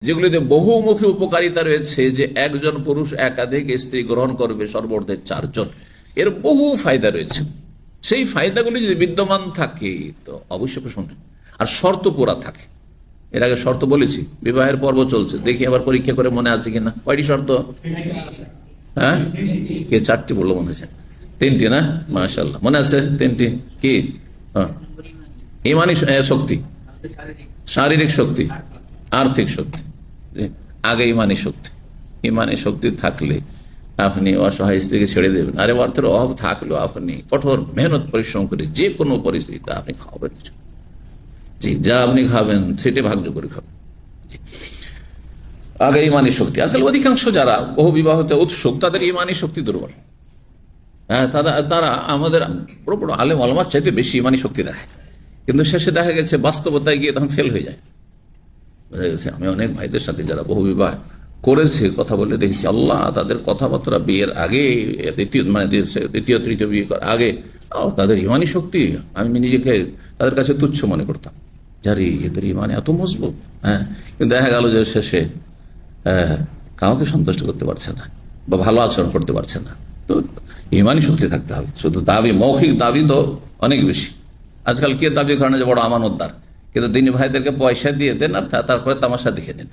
যেগুলিতে বহুমুখী উপকারিতা রয়েছে, যে একজন পুরুষ একাধিক স্ত্রী গ্রহণ করবে, সর্বর্ধে 4 জন, এর বহু ফায়দা রয়েছে। সেই ফায়দাগুলি যদি বিদ্যমান থাকে তো অবশ্যই প্রশ্ন, আর শর্ত পুরা থাকে। এর আগে শর্ত বলেছি, বিবাহের পর্ব চলছে, দেখি আবার পরীক্ষা করে মনে আছে কিনা। কয়টি শর্ত? হ্যাঁ, কে 4টি বললো? মনে আছে 3টি না? মাশাআল্লাহ, মনে আছে 3টি। কি? ইমানি শক্তি, শারীরিক শক্তি, আর্থিক শক্তি। আগে ইমানি শক্তি। ইমানি শক্তি থাকলে আপনি অসহায় স্ত্রীকে ছেড়ে দেবেন। আরে অর্থের অভাব থাকলেও আপনি কঠোর মেহনত পরিশ্রম করে যে কোনো পরিস্থিতিতে আপনি খাবেন কিছু, জি, যা আপনি খাবেন সেটা ভাগ্য করে খাবেন। আগে ইমানি শক্তি। আসলে অধিকাংশ যারা বহু বিবাহতে উৎসুক, তাদের ইমানি শক্তি দুর্বল। হ্যাঁ, তারা আমাদের বড় বড় আলেম ওলামার চাইতে বেশি ইমানি শক্তি দেখায়, কিন্তু শেষে দেখা গেছে বাস্তবতায় গিয়ে তখন ফেল হয়ে যায়। বোঝা গেছে? আমি অনেক ভাইদের সাথে যারা বহু বিবাহ করেছে কথা বলে দেখেছি, আল্লাহ তাদের কথাবার্তা বিয়ের আগে, দ্বিতীয় তৃতীয় বিয়ে করার আগে তাদের ইমানি শক্তি আমি নিজেকে তাদের কাছে তুচ্ছ মনে করতাম। যারি এদের ইমানে এত মজবুত। হ্যাঁ, কিন্তু দেখা গেল যে শেষে কাউকে সন্তুষ্ট করতে পারছে না বা ভালো আচরণ করতে পারছে না। তো ইমানি শক্তি থাকতে হবে। শুধু দাবি, মৌখিক দাবি তো অনেক বেশি। আজকাল কে দাবি করেন যে বড় আমানতদার, কিন্তু দিনী ভাইদেরকে পয়সা দিয়ে দেন আর তারপরে তামাশা দেখে নেন।